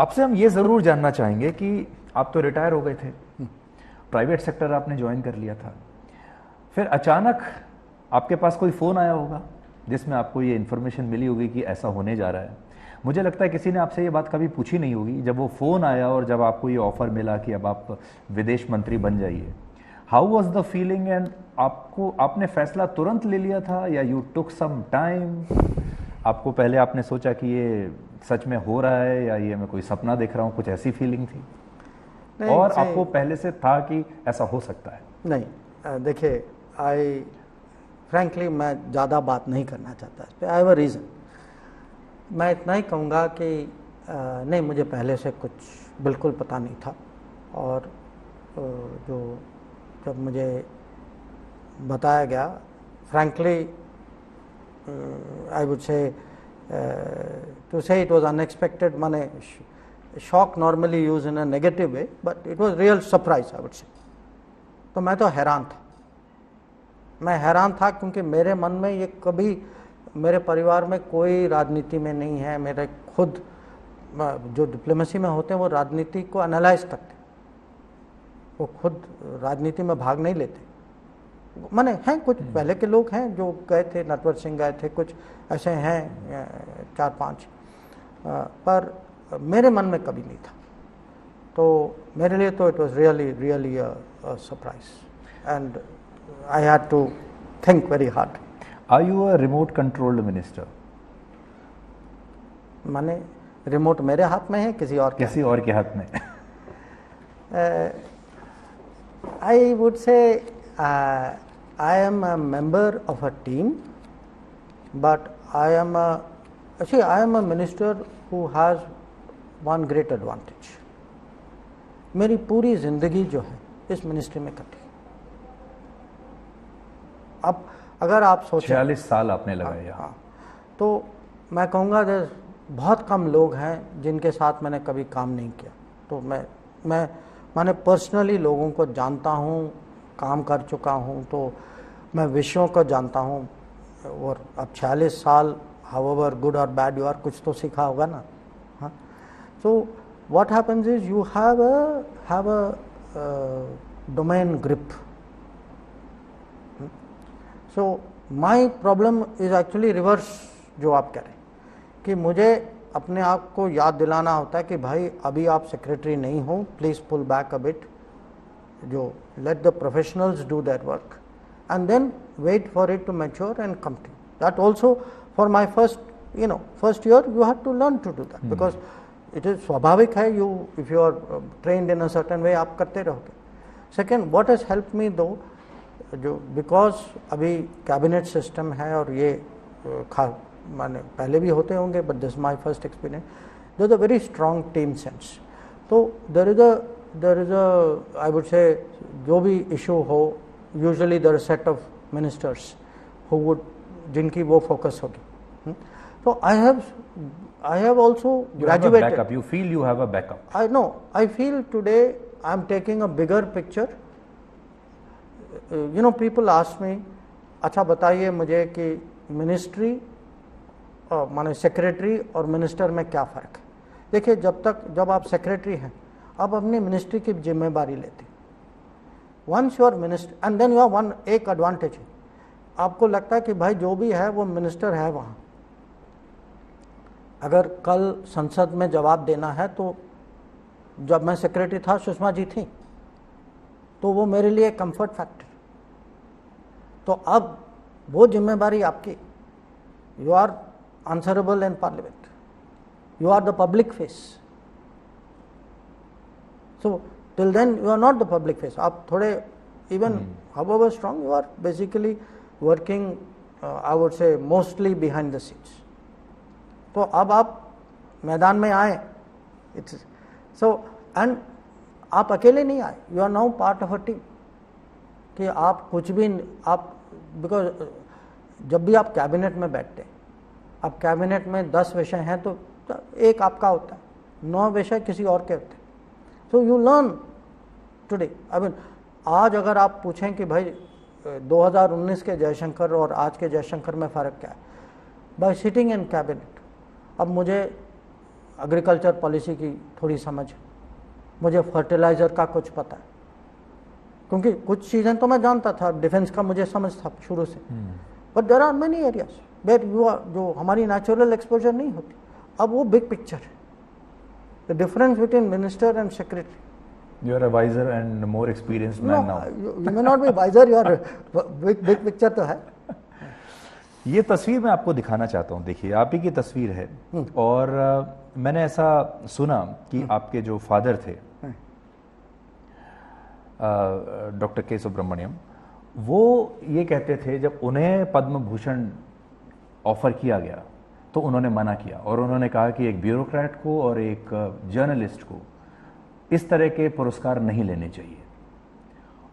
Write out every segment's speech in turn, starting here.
आपसे हम ये ज़रूर जानना चाहेंगे कि आप तो रिटायर हो गए थे, प्राइवेट सेक्टर आपने ज्वाइन कर लिया था, फिर अचानक आपके पास कोई फ़ोन आया होगा जिसमें आपको ये इन्फॉर्मेशन मिली होगी कि ऐसा होने जा रहा है। मुझे लगता है किसी ने आपसे ये बात कभी पूछी नहीं होगी, जब वो फ़ोन आया और जब आपको ये ऑफ़र मिला कि अब आप विदेश मंत्री बन जाइए, how was the feeling? And आपने फैसला तुरंत ले लिया था या यू टुक सम टाइम? आपको पहले आपने सोचा कि ये सच में हो रहा है या ये मैं कोई सपना देख रहा हूँ, कुछ ऐसी फीलिंग थी? और आपको पहले से था कि ऐसा हो सकता है? नहीं, देखिए, फ्रैंकली मैं ज़्यादा बात नहीं करना चाहता इस पर। I have a reason. मैं इतना ही कहूँगा कि नहीं, मुझे पहले से कुछ बिल्कुल पता नहीं था। और जब मुझे बताया गया, frankly I would say to say it was unexpected, माने shock normally use in a negative way, but it was real surprise I would say. तो मैं तो हैरान था, मैं हैरान था, क्योंकि मेरे मन में ये कभी, मेरे परिवार में कोई राजनीति में नहीं है। मेरे खुद जो डिप्लोमेसी में होते हैं वो राजनीति को एनालाइज करते हैं, वो खुद राजनीति में भाग नहीं लेते। माने हैं कुछ पहले के लोग हैं जो गए थे, नटवर सिंह गए थे, कुछ ऐसे हैं 4-5, पर मेरे मन में कभी नहीं था। तो मेरे लिए तो it was really a surprise and I had to think very hard. Are you a remote controlled minister? माने रिमोट मेरे हाथ में है, किसी और के हाथ में? I would say I am a member of a team, but I am a minister who has one great advantage. मेरी पूरी जिंदगी जो है इस मिनिस्ट्री में कटी। अब अगर आप सोचें 46 साल आपने लगाए यहाँ। हाँ, तो मैं कहूँगा बहुत कम लोग हैं जिनके साथ मैंने कभी काम नहीं किया। तो मैंने पर्सनली लोगों को जानता हूँ, काम कर चुका हूँ, तो मैं विषयों को जानता हूँ। और अब 46 साल, हाउएवर गुड और बैड यू आर, कुछ तो सीखा होगा ना। हाँ, so what happens is you have a domain grip. So my problem is actually reverse, जो आप कह रहे हैं कि मुझे अपने आप को याद दिलाना होता है कि भाई अभी आप सेक्रेटरी नहीं हो, please pull back a bit, जो let the professionals do their work and then wait for it to mature and come to you. That also for my first year you have to learn to do that, because it is स्वाभाविक है, if you are trained in a certain way आप करते रहोगे. Second, what has helped me though, जो because अभी cabinet system है और ये माने पहले भी होते होंगे, but this is my first experience, there is a very strong team sense. तो there is a I would say, जो भी issue हो, usually there is a set of ministers who would, जिनकी वो focus होगी. So I have also graduated. Have a backup. You feel you have a backup. I feel today I am taking a bigger picture. People ask me, अच्छा बताइए मुझे कि ministry माने secretary और minister में क्या फ़र्क है. देखिए, जब आप सेक्रेटरी हैं, आप अपनी मिनिस्ट्री की जिम्मेदारी लेते हैं. Once you are minister and then you are one, एक एडवांटेज है, आपको लगता है कि भाई जो भी है वो मिनिस्टर है वहाँ. अगर कल संसद में जवाब देना है, तो जब मैं सेक्रेटरी था सुषमा जी थी, तो वो मेरे लिए कंफर्ट फैक्टर. तो अब वो जिम्मेदारी आपकी. You are answerable in parliament, you are the public face. So till then you are not the public face. आप थोड़े even however strong, you are basically working I would say mostly behind the scenes. तो अब आप मैदान में आए, it's so, and आप अकेले नहीं आए, you are now part of a team. कि आप कुछ भी आप, बिकॉज जब भी आप कैबिनेट में बैठते हैं, अब कैबिनेट में 10 विषय हैं तो एक आपका होता है, 9 विषय किसी और के होते हैं. So you learn today. I mean, आज अगर आप पूछें कि भाई 2019 के जयशंकर और आज के जयशंकर में फ़र्क क्या है, बाय सिटिंग इन कैबिनेट. अब मुझे एग्रीकल्चर पॉलिसी की थोड़ी समझ है, मुझे फर्टिलाइज़र का कुछ पता है, क्योंकि कुछ चीज़ें तो मैं जानता था, डिफेंस का मुझे समझ था शुरू से, but there are many areas where you are, जो हमारी नेचुरल एक्सपोजर नहीं होती। अब वो बिग पिक्चर है, the difference between minister and secretary. You are a wiser and more experienced man now. You may not be wiser, you are big picture तो है। ये तस्वीर मैं आपको दिखाना चाहता हूँ, देखिए आप ही की तस्वीर है, और मैंने ऐसा सुना कि आपके जो फादर थे डॉक्टर के सुब्रमण्यम, वो ये कहते थे जब उन्हें पद्म भूषण ऑफर किया गया तो उन्होंने मना किया, और उन्होंने कहा कि एक ब्यूरोक्रेट को और एक जर्नलिस्ट को इस तरह के पुरस्कार नहीं लेने चाहिए।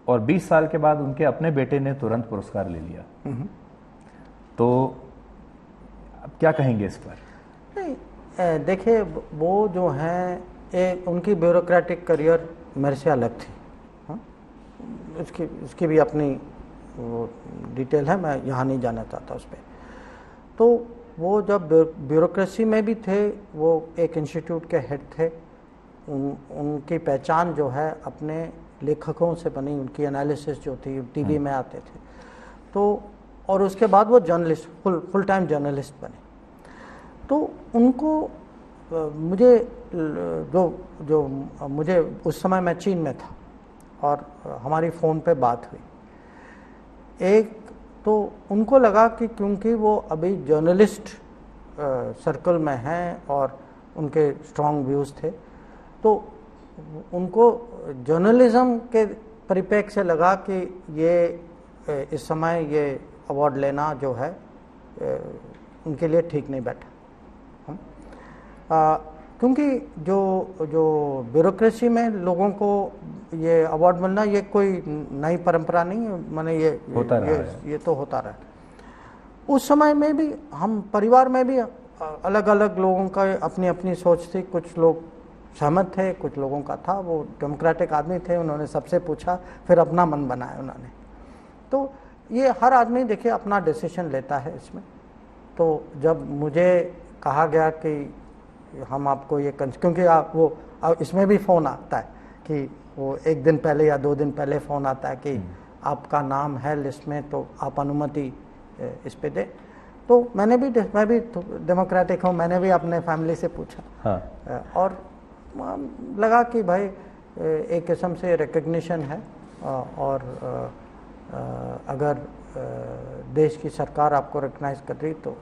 और 20 साल के बाद उनके अपने बेटे ने तुरंत पुरस्कार ले लिया। तो अब क्या कहेंगे इस पर? नहीं, देखिए वो जो हैं, एक उनकी ब्यूरोक्रेटिक करियर मेरे से अलग थी। हाँ, उसकी भी अपनी वो डिटेल है, मैं यहाँ नहीं जाना चाहता उस पर। तो वो जब ब्यूरोक्रेसी में भी थे, वो एक इंस्टीट्यूट के हेड थे, उनकी पहचान जो है अपने लेखकों से बनी, उनकी एनालिसिस जो थी टीवी में आते थे, तो और उसके बाद वो जर्नलिस्ट, फुल टाइम जर्नलिस्ट बने। तो उनको मुझे मुझे उस समय मैं चीन में था और हमारी फ़ोन पे बात हुई। एक तो उनको लगा कि क्योंकि वो अभी जर्नलिस्ट सर्कल में हैं और उनके स्ट्रॉन्ग व्यूज़ थे, तो उनको जर्नलिज्म के परिप्रेक्ष्य से लगा कि ये इस समय ये अवार्ड लेना जो है उनके लिए ठीक नहीं बैठा। क्योंकि जो ब्यूरोक्रेसी में लोगों को ये अवार्ड मिलना, ये कोई नई परंपरा नहीं है, माने ये तो होता रहा। उस समय में भी हम परिवार में भी अलग अलग लोगों का अपनी अपनी सोच थी, कुछ लोग सहमत थे, कुछ लोगों का था, वो डेमोक्रेटिक आदमी थे, उन्होंने सबसे पूछा, फिर अपना मन बनाया उन्होंने। तो ये हर आदमी देखिए अपना डिसीजन लेता है इसमें। तो जब मुझे कहा गया कि हम आपको ये क्योंकि आप वो इसमें भी फ़ोन आता है कि वो 1 दिन पहले या 2 दिन पहले फ़ोन आता है कि आपका नाम है लिस्ट में, तो आप अनुमति इस पे दें। तो मैं भी डेमोक्रेटिक हूँ, मैंने भी अपने फैमिली से पूछा। हाँ। और लगा कि भाई एक किस्म से रिकग्निशन है, और अगर देश की सरकार आपको रिकग्नाइज कर रही तो